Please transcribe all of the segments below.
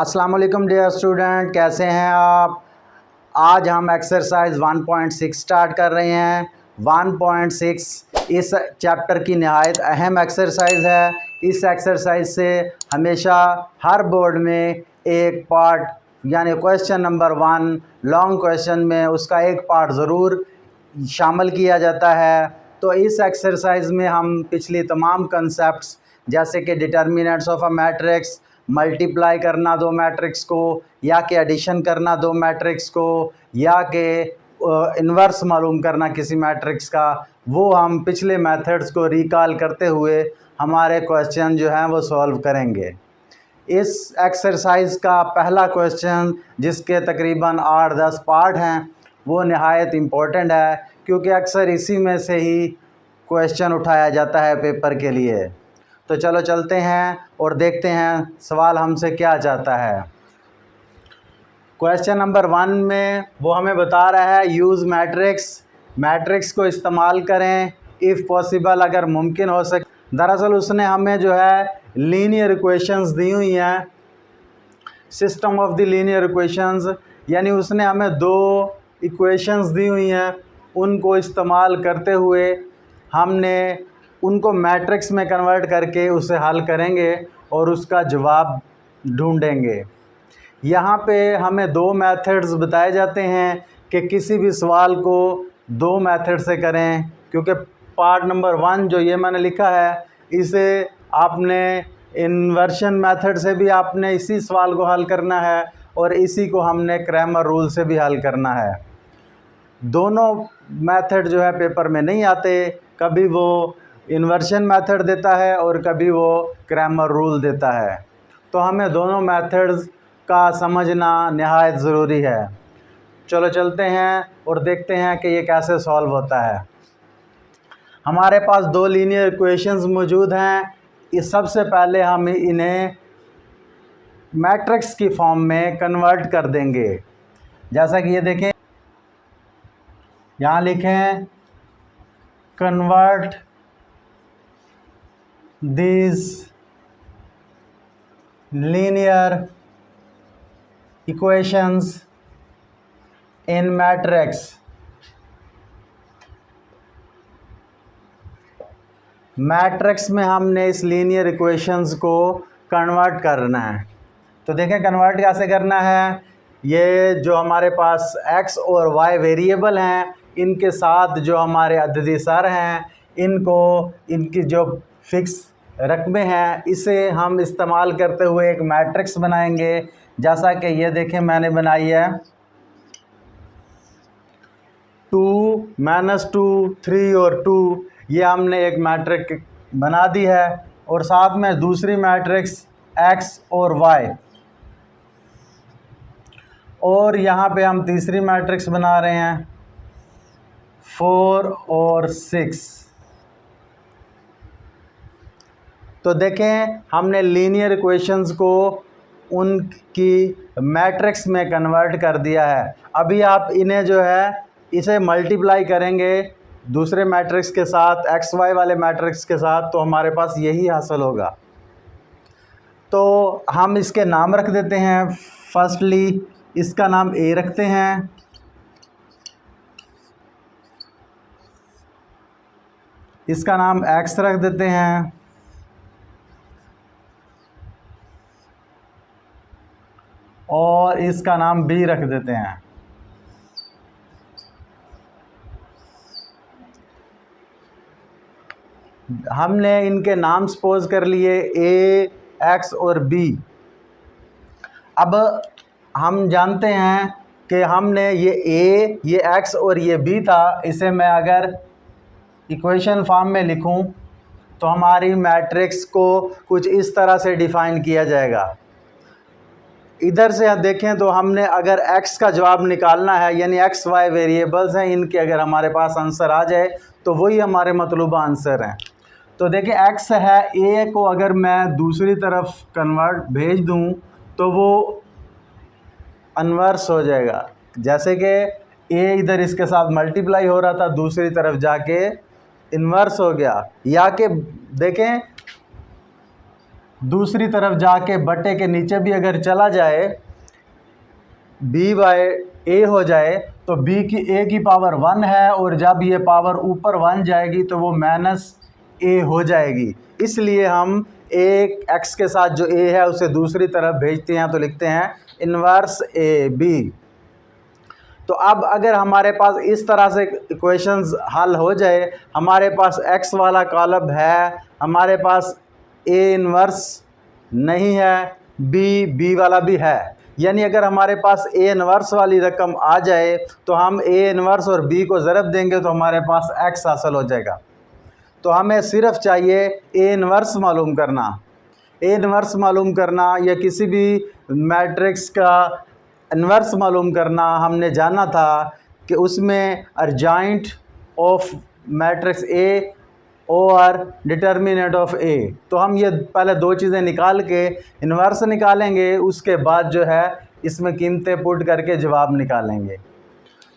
अस्सलाम वालेकुम dear student, कैसे हैं आप। आज हम एक्सरसाइज 1.6 स्टार्ट कर रहे हैं। 1.6 इस चैप्टर की नहायत अहम एक्सरसाइज है। इस एक्सरसाइज से हमेशा हर बोर्ड में एक पार्ट यानी क्वेश्चन नंबर 1 लॉन्ग क्वेश्चन में उसका एक पार्ट ज़रूर शामिल किया जाता है। तो इस एक्सरसाइज में हम पिछली तमाम कंसेप्ट्स जैसे कि determinants of a matrix, multiply करना दो मैट्रिक्स को, या कि एडिशन करना दो मैट्रिक्स को, या कि इन्वर्स मालूम करना किसी मैट्रिक्स का, वो हम पिछले मेथड्स को रिकॉल करते हुए हमारे क्वेश्चन जो हैं वो सॉल्व करेंगे। इस एक्सरसाइज का पहला क्वेश्चन, जिसके तकरीबन 8-10 पार्ट हैं, वो नहायत इम्पोर्टेंट है क्योंकि अक्सर इसी में से ही क्वेश्चन उठाया जाता है पेपर के लिए। तो चलो चलते हैं और देखते हैं सवाल हमसे क्या चाहता है। क्वेश्चन नंबर 1 में वो हमें बता रहा है यूज़ मैट्रिक्स को इस्तेमाल करें इफ़ पॉसिबल, अगर मुमकिन हो सके। दरअसल उसने हमें जो है लीनियर इक्वेशंस दी हुई हैं, system of the linear equations, यानी उसने हमें 2 इक्वेशंस दी हुई हैं। उनको इस्तेमाल करते हुए हमने उनको मैट्रिक्स में कन्वर्ट करके उसे हल करेंगे और उसका जवाब ढूंढेंगे। यहाँ पे हमें 2 मेथड्स बताए जाते हैं कि किसी भी सवाल को 2 मेथड से करें, क्योंकि पार्ट नंबर 1 जो ये मैंने लिखा है इसे आपने इन्वर्शन मेथड से भी आपने इसी सवाल को हल करना है और इसी को हमने क्रैमर रूल से भी हल करना है। दोनों मेथड जो है पेपर में नहीं आते, कभी वो इन्वर्शन मेथड देता है और कभी वो क्रैमर रूल देता है। तो हमें दोनों मेथड्स का समझना नहायत ज़रूरी है। चलो चलते हैं और देखते हैं कि ये कैसे सॉल्व होता है। हमारे पास 2 लीनियर इक्वेशंस मौजूद हैं। इस सबसे पहले हम इन्हें मैट्रिक्स की फॉर्म में कन्वर्ट कर देंगे। जैसा कि ये देखें, यहाँ लिखें convert these linear equations in matrix। Matrix में हमने इस लीनियर इक्वेशंस को कन्वर्ट करना है। तो देखें कन्वर्ट कैसे करना है। ये जो हमारे पास x और y वेरिएबल हैं, इनके साथ जो हमारे अददी सर हैं, इनकी जो फिक्स रकबे हैं, इसे हम इस्तेमाल करते हुए एक मैट्रिक्स बनाएंगे। जैसा कि ये देखें मैंने बनाई है 2 -2 3 और 2, ये हमने एक मैट्रिक्स बना दी है। और साथ में दूसरी मैट्रिक्स x और y, और यहाँ पे हम तीसरी मैट्रिक्स बना रहे हैं 4 और 6। तो देखें हमने लीनियर इक्वेशंस को उनकी मैट्रिक्स में कन्वर्ट कर दिया है। अभी आप इन्हें जो है इसे मल्टीप्लाई करेंगे दूसरे मैट्रिक्स के साथ, एक्स वाई वाले मैट्रिक्स के साथ, तो हमारे पास यही हासिल होगा। तो हम इसके नाम रख देते हैं। फर्स्टली इसका नाम ए रखते हैं, इसका नाम एक्स रख देते हैं, और इसका नाम बी रख देते हैं। हमने इनके नाम सपोज कर लिए ए, एक्स और बी। अब हम जानते हैं कि हमने ये ए, ये एक्स और ये बी था, इसे मैं अगर इक्वेशन फॉर्म में लिखूं तो हमारी मैट्रिक्स को कुछ इस तरह से डिफ़ाइन किया जाएगा। इधर से देखें तो हमने अगर x का जवाब निकालना है, यानी x y वेरिएबल्स हैं, इनके अगर हमारे पास आंसर आ जाए तो वही हमारे मतलूबा आंसर हैं। तो देखिए x है, a को अगर मैं दूसरी तरफ कन्वर्ट भेज दूं तो वो इन्वर्स हो जाएगा। जैसे कि a इधर इसके साथ मल्टीप्लाई हो रहा था, दूसरी तरफ जाके इन्वर्स हो गया। या कि देखें दूसरी तरफ जाके बटे के नीचे भी अगर चला जाए, b बाय a हो जाए, तो b की a की पावर 1 है, और जब ये पावर ऊपर 1 जाएगी तो वो माइनस a हो जाएगी। इसलिए हम एक x के साथ जो a है उसे दूसरी तरफ भेजते हैं, तो लिखते हैं इन्वर्स ए बी। तो अब अगर हमारे पास इस तरह से इक्वेशंस हल हो जाए, हमारे पास x वाला कॉलम है, हमारे पास a इन्वर्स नहीं है, b वाला भी है, यानी अगर हमारे पास a इन्वर्स वाली रकम आ जाए तो हम a इन्वर्स और b को ज़रब देंगे तो हमारे पास x हासिल हो जाएगा। तो हमें सिर्फ चाहिए a इन्वर्स मालूम करना। a इन्वर्स मालूम करना या किसी भी मैट्रिक्स का इन्वर्स मालूम करना, हमने जाना था कि उसमें अर्जेंट ऑफ मैट्रिक्स ए और डिटर्मिनेंट ऑफ ए। तो हम ये पहले दो चीज़ें निकाल के इन्वर्स निकालेंगे, उसके बाद जो है इसमें कीमतें पुट करके जवाब निकालेंगे।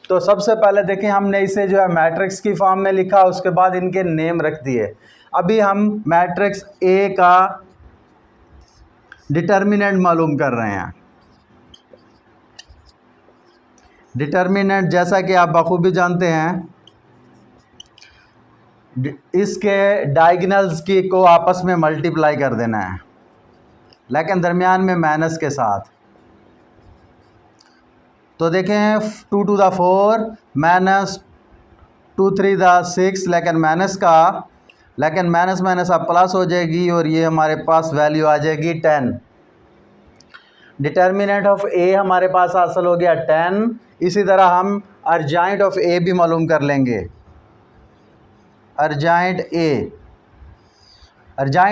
तो सबसे पहले देखें, हमने इसे जो है मैट्रिक्स की फॉर्म में लिखा, उसके बाद इनके नेम रख दिए। अभी हम मैट्रिक्स ए का डिटर्मिनेंट मालूम कर रहे हैं। डिटर्मिनेंट जैसा कि आप बखूबी जानते हैं, इसके डायगोनल्स की को आपस में मल्टीप्लाई कर देना है, लेकिन दरमियान में माइनस के साथ। तो देखें 2 to the 4 माइनस 2 3 the 6, लेकिन माइनस माइनस अब प्लस हो जाएगी और ये हमारे पास वैल्यू आ जाएगी 10। डिटर्मिनेंट ऑफ ए हमारे पास हासिल हो गया 10। इसी तरह हम अर्जेंट ऑफ ए भी मालूम कर लेंगे। अर्जेंट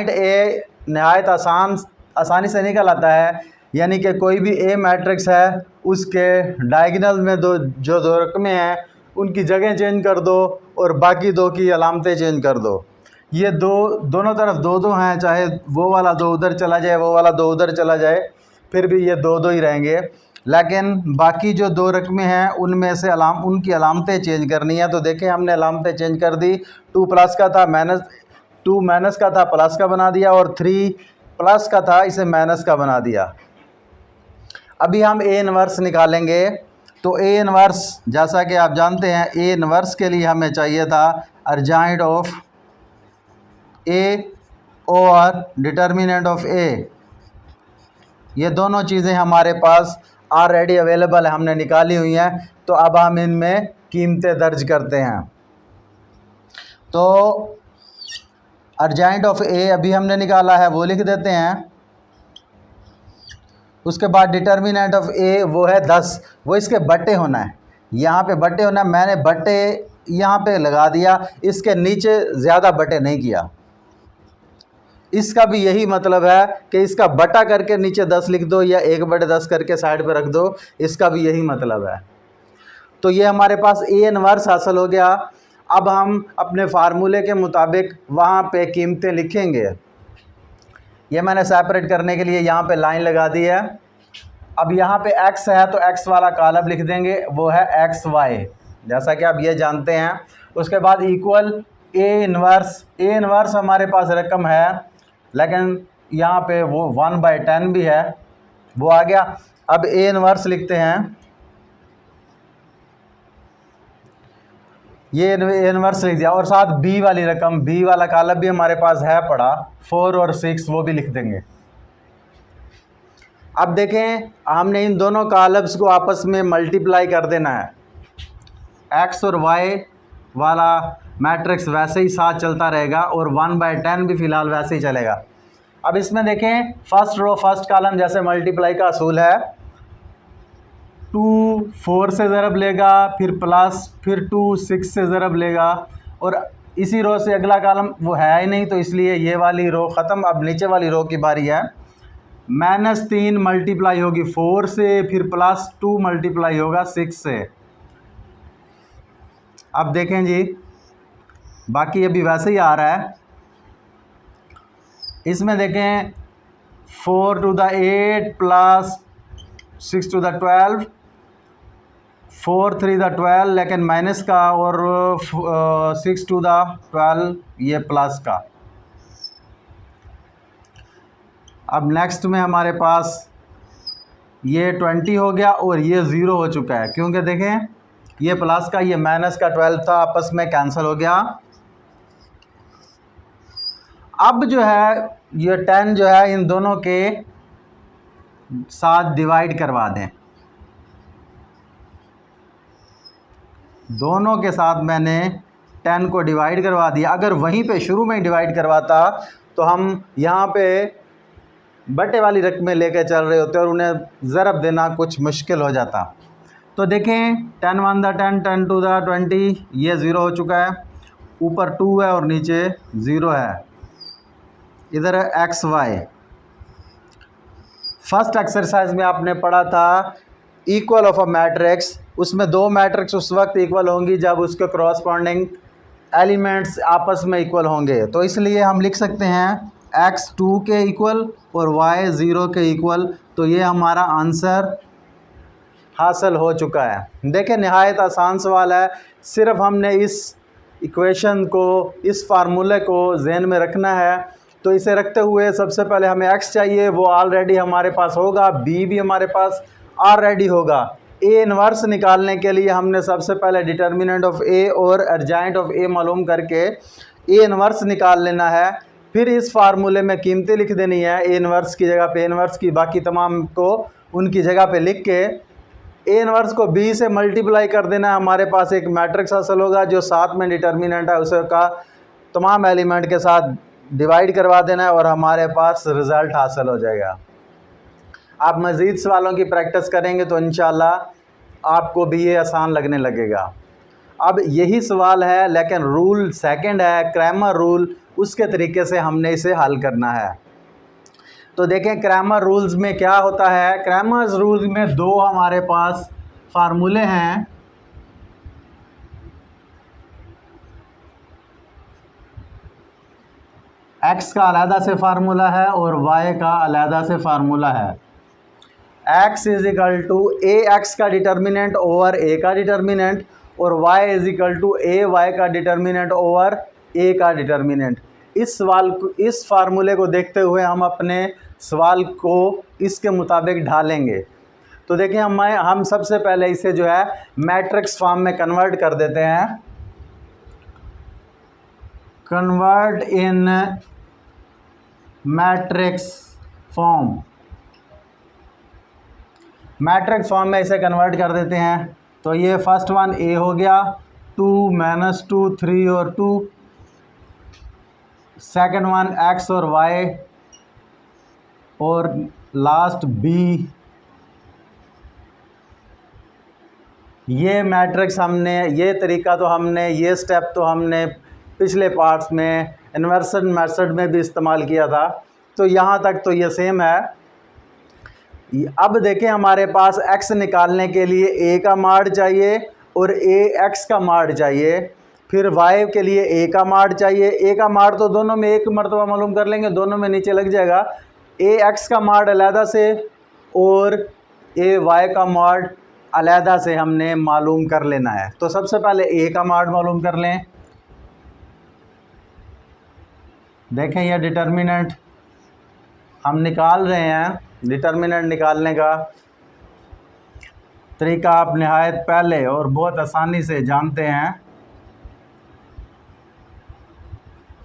ए नहायत आसानी से निकल आता है, यानी कि कोई भी ए मैट्रिक्स है उसके डायगोनल में जो दो रकमें हैं उनकी जगह चेंज कर दो और बाकी दो की अलामतें चेंज कर दो। ये दोनों तरफ दो हैं, चाहे वो वाला दो उधर चला जाए, वो वाला दो उधर चला जाए, फिर भी ये दो ही रहेंगे। लेकिन बाकी जो दो रकमें हैं उनमें से उनकी अलामतें चेंज करनी है। तो देखें हमने अलामतें चेंज कर दी। 2 प्लस का था माइनस का था प्लस का बना दिया, और 3 प्लस का था इसे माइनस का बना दिया। अभी हम ए इन्वर्स निकालेंगे। तो ए इन्वर्स जैसा कि आप जानते हैं, ए इन्वर्स के लिए हमें चाहिए था अर्जेंट ऑफ ए और डिटर्मिनेंट ऑफ ए। ये दोनों चीज़ें हमारे पास ऑलरेडी अवेलेबल है, हमने निकाली हुई हैं। तो अब हम इनमें कीमतें दर्ज करते हैं। तो अर्जेंट ऑफ ए अभी हमने निकाला है, वो लिख देते हैं। उसके बाद डिटर्मिनेंट ऑफ ए वो है 10, वो इसके बट्टे होना है, यहाँ पे बट्टे होना है। मैंने बट्टे यहाँ पे लगा दिया, इसके नीचे ज़्यादा बट्टे नहीं किया। इसका भी यही मतलब है कि इसका बटा करके नीचे 10 लिख दो या 1/10 करके साइड पे रख दो, इसका भी यही मतलब है। तो ये हमारे पास ए इन्वर्स हासिल हो गया। अब हम अपने फार्मूले के मुताबिक वहाँ पे कीमतें लिखेंगे। ये मैंने सेपरेट करने के लिए यहाँ पे लाइन लगा दी है। अब यहाँ पे x है तो x वाला कॉलम लिख देंगे, वो है xy, जैसा कि आप ये जानते हैं। उसके बाद इक्वल ए इन्वर्स हमारे पास रकम है, लेकिन यहाँ पे वो 1/10 भी है, वो आ गया। अब ए इन्वर्स लिखते हैं, ये इन्वर्स लिख दिया, और साथ बी वाली रकम, बी वाला कॉलम भी हमारे पास है पड़ा, 4 और 6, वो भी लिख देंगे। अब देखें, हमने इन दोनों कॉलम्स को आपस में मल्टीप्लाई कर देना है। एक्स और वाई वाला मैट्रिक्स वैसे ही साथ चलता रहेगा और 1/10 भी फ़िलहाल वैसे ही चलेगा। अब इसमें देखें, फर्स्ट रो फर्स्ट कॉलम जैसे मल्टीप्लाई का असूल है, 2 4 से ज़रब लेगा, फिर प्लस, फिर 2 6 से ज़रब लेगा, और इसी रो से अगला कॉलम वो है ही नहीं, तो इसलिए ये वाली रो ख़त्म। अब नीचे वाली रो की बारी है। -3 मल्टीप्लाई होगी 4 से, फिर +2 मल्टीप्लाई होगा 6 से। अब देखें जी, बाकी अभी वैसे ही आ रहा है। इसमें देखें 4 to the 8 plus 6 to the 12, 4 3 the 12, लेकिन माइनस का, और 6 to the 12 ये प्लस का। अब नेक्स्ट में हमारे पास ये 20 हो गया और ये 0 हो चुका है, क्योंकि देखें ये प्लस का ये माइनस का 12 था, आपस में कैंसिल हो गया। अब जो है ये 10 जो है इन दोनों के साथ डिवाइड करवा दें। दोनों के साथ मैंने 10 को डिवाइड करवा दिया। अगर वहीं पे शुरू में ही डिवाइड करवाता तो हम यहाँ पे बटे वाली रकमें लेके चल रहे होते और उन्हें ज़रब देना कुछ मुश्किल हो जाता। तो देखें 10 1 दा 10, 10 2 दा 20, ये 0 हो चुका है, ऊपर 2 है और नीचे 0 है। इधर है एक्स वाई। फर्स्ट एक्सरसाइज में आपने पढ़ा था इक्वल ऑफ अ मैट्रिक्स, उसमें दो मैट्रिक्स उस वक्त इक्वल होंगी जब उसके क्रॉसपॉन्डिंग एलिमेंट्स आपस में इक्वल होंगे। तो इसलिए हम लिख सकते हैं x 2 के इक्वल और y 0 के इक्वल। तो ये हमारा आंसर हासिल हो चुका है। देखें नहायत आसान सवाल है, सिर्फ हमने इस इक्वेशन को, इस फार्मूले को जहन में रखना है। तो इसे रखते हुए सबसे पहले हमें x चाहिए, वो ऑलरेडी हमारे पास होगा, b भी हमारे पास ऑलरेडी होगा। a इन्वर्स निकालने के लिए हमने सबसे पहले डिटर्मिनेंट ऑफ a और अर्जाइंट ऑफ a मालूम करके a इन्वर्स निकाल लेना है। फिर इस फार्मूले में कीमतें लिख देनी है, a इन्वर्स की जगह पे a इन्वर्स की, बाकी तमाम को उनकी जगह पे लिख के a इन्वर्स को b से मल्टीप्लाई कर देना है। हमारे पास एक मैट्रिक्स हासिल होगा जो साथ में डिटर्मिनेंट है उसका तमाम एलिमेंट के साथ डिवाइड करवा देना है और हमारे पास रिज़ल्ट हासिल हो जाएगा। आप मज़ीद सवालों की प्रैक्टिस करेंगे तो इंशाल्लाह आपको भी ये आसान लगने लगेगा। अब यही सवाल है लेकिन रूल सेकंड है, क्रैमर रूल, उसके तरीके से हमने इसे हल करना है। तो देखें क्रैमर रूल्स में क्या होता है। क्रैमर रूल्स में दो हमारे पास फार्मूले हैं। x का अलहदा से फार्मूला है और y का अलहदा से फार्मूला है। x is equal to A X का डिटर्मिनेंट ओवर a का डिटर्मिनेंट और y is equal to A Y का डिटर्मिनेंट ओवर a का डिटर्मिनेंट। इस फार्मूले को देखते हुए हम अपने सवाल को इसके मुताबिक ढालेंगे। तो देखिए हम सबसे पहले इसे जो है मैट्रिक्स फॉर्म में कन्वर्ट कर देते हैं। Convert in matrix form, matrix form में इसे कन्वर्ट कर देते हैं। तो ये फर्स्ट वन a हो गया, 2 -2 3 और 2, सेकंड वन x और y और लास्ट b। ये मैट्रिक्स हमने, ये तरीका तो हमने, ये स्टेप तो हमने पिछले पार्ट्स में इन्वर्सन मेथड में भी इस्तेमाल किया था। तो यहाँ तक तो ये सेम है। अब देखें हमारे पास x निकालने के लिए a का माड चाहिए और a x का माड चाहिए, फिर y के लिए a का माड चाहिए। a का माड तो दोनों में एक मरतबा मालूम कर लेंगे, दोनों में नीचे लग जाएगा। a x का माड अलहदा से और a y का माड अलहदा से हमने मालूम कर लेना है। तो सबसे पहले a का माड मालूम कर लें। देखें यह डिटर्मिनेंट हम निकाल रहे हैं। डिटर्मिनेंट निकालने का तरीका आप नहायत पहले और बहुत आसानी से जानते हैं।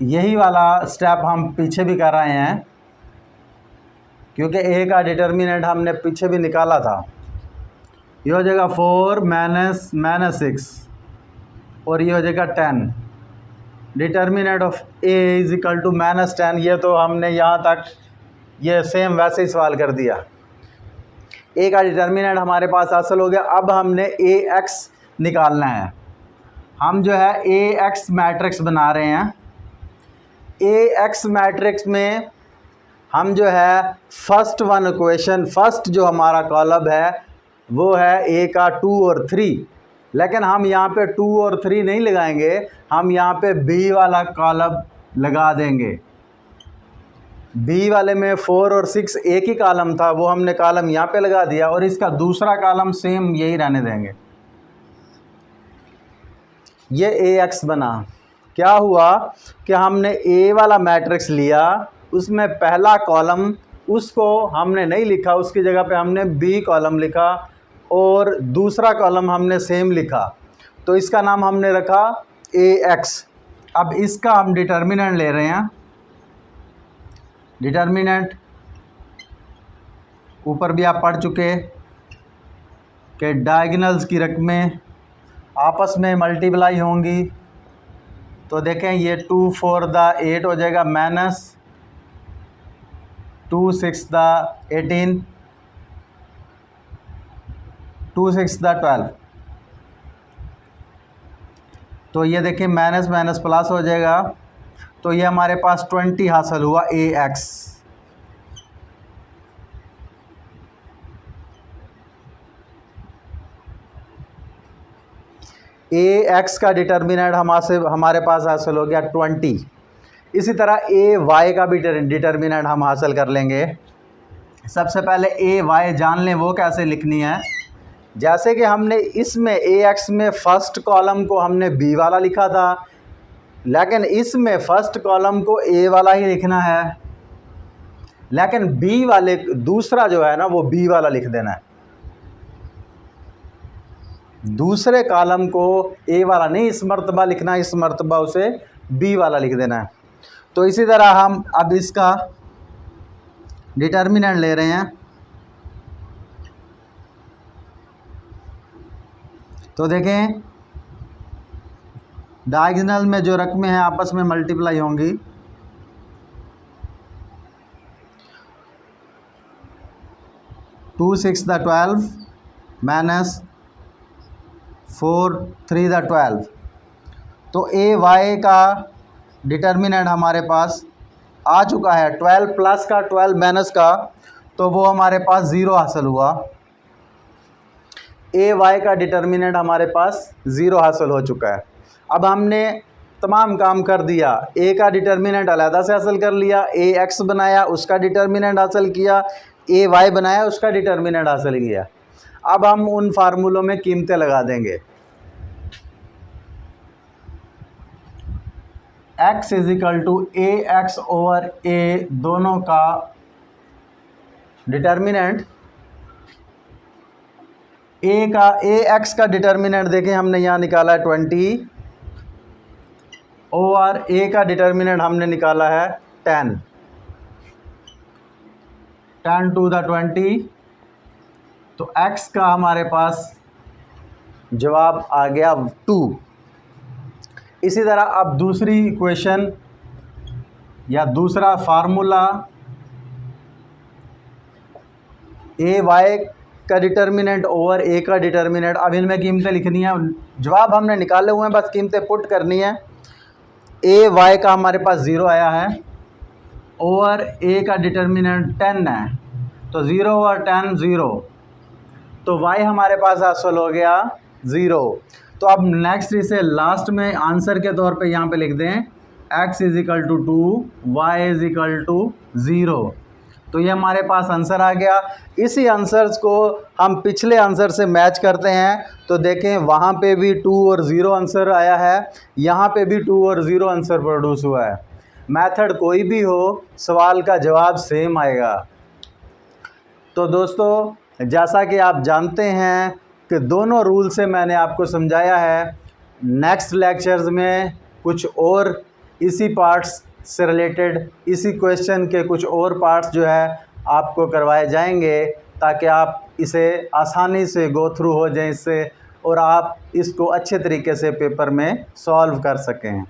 यही वाला स्टेप हम पीछे भी कर रहे हैं क्योंकि a का डिटर्मिनेंट हमने पीछे भी निकाला था। ये हो जाएगा 4 -6 और ये हो जाएगा 10। Determinant of a is equal to -10। ये तो हमने यहाँ तक ये सेम वैसे ही सवाल कर दिया। a का डिटर्मिनेंट हमारे पास हासिल हो गया। अब हमने ax निकालना है। हम जो है ax मैट्रिक्स बना रहे हैं। ax मैट्रिक्स में हम जो है फर्स्ट वन इक्वेशन, फर्स्ट जो हमारा कॉलम है वो है a का 2 और 3, लेकिन हम यहाँ पे 2 और 3 नहीं लगाएंगे, हम यहाँ पे b वाला कॉलम लगा देंगे। b वाले में 4 और 6 एक ही कॉलम था, वो हमने कॉलम यहाँ पे लगा दिया और इसका दूसरा कॉलम सेम यही रहने देंगे। ये ax बना। क्या हुआ कि हमने a वाला मैट्रिक्स लिया, उसमें पहला कॉलम उसको हमने नहीं लिखा, उसकी जगह पे हमने बी कॉलम लिखा और दूसरा कॉलम हमने सेम लिखा, तो इसका नाम हमने रखा AX। अब इसका हम डिटर्मिनेंट ले रहे हैं। डिटर्मिनेंट ऊपर भी आप पढ़ चुके कि डायगोनल्स की रकमें आपस में मल्टीप्लाई होंगी, तो देखें ये 2 4 द 8 हो जाएगा माइनस 2 6 द 18 2 6 द 12, तो ये देखें माइनस माइनस प्लस हो जाएगा, तो ये हमारे पास 20 हासिल हुआ AX। AX का डिटर्मिनेंट हमारे पास हासिल हो गया 20। इसी तरह AY का भी डिटर्मिनेंट हम हासिल कर लेंगे। सबसे पहले AY जान लें वो कैसे लिखनी है। जैसे कि हमने इसमें AX में फ़र्स्ट कॉलम को हमने B वाला लिखा था, लेकिन इसमें फ़र्स्ट कॉलम को A वाला ही लिखना है, लेकिन B वाले दूसरा जो है ना वो B वाला लिख देना है। दूसरे कॉलम को A वाला नहीं इस मर्तबा लिखना, इस मर्तबा उसे B वाला लिख देना है। तो इसी तरह हम अब इसका डिटर्मिनेंट ले रहे हैं। तो देखें डायगोनल में जो रकमें हैं आपस में मल्टीप्लाई होंगी, टू 6 द 12 माइनस 4 3 द 12, तो AY का डिटर्मिनेंट हमारे पास आ चुका है 12 प्लस का 12 माइनस का, तो वो हमारे पास 0 हासिल हुआ। AY का डिटर्मिनेंट हमारे पास 0 हासिल हो चुका है। अब हमने तमाम काम कर दिया। A का डिटर्मिनेंट अलहदा से हासिल कर लिया, AX बनाया उसका डिटर्मिनेंट हासिल किया, AY बनाया उसका डिटर्मिनेंट हासिल किया। अब हम उन फार्मूलों में कीमतें लगा देंगे। X is equal to AX over A दोनों का डिटर्मिनेंट, AX का डिटर्मिनेंट देखें हमने यहाँ निकाला है 20 ओवर A का डिटर्मिनेंट हमने निकाला है 10 टू द 20, तो X का हमारे पास जवाब आ गया 2। इसी तरह अब दूसरी इक्वेशन या दूसरा फार्मूला AY का डिटर्मिनेंट ओवर A का डिटर्मिनेंट, अब इनमें कीमतें लिखनी है। जवाब हमने निकाले हुए हैं, बस कीमतें पुट करनी है। AY का हमारे पास 0 आया है ओवर A का डिटर्मिनेंट 10 है, तो 0 ओवर 10 0, तो Y हमारे पास हासिल हो गया 0। तो अब नेक्स्ट इसे लास्ट में आंसर के तौर पे यहाँ पे लिख दें X is equal to 2, Y is equal to 0, तो ये हमारे पास आंसर आ गया। इसी आंसर्स को हम पिछले आंसर से मैच करते हैं, तो देखें वहाँ पे भी 2 और 0 आंसर आया है, यहाँ पे भी 2 और 0 आंसर प्रोड्यूस हुआ है। मेथड कोई भी हो, सवाल का जवाब सेम आएगा। तो दोस्तों जैसा कि आप जानते हैं कि दोनों रूल से मैंने आपको समझाया है। नेक्स्ट लेक्चर्स में कुछ और इसी पार्ट्स से रिलेटेड, इसी क्वेश्चन के कुछ और पार्ट्स जो है आपको करवाए जाएंगे, ताकि आप इसे आसानी से गो थ्रू हो जाएं इससे, और आप इसको अच्छे तरीके से पेपर में सॉल्व कर सकें।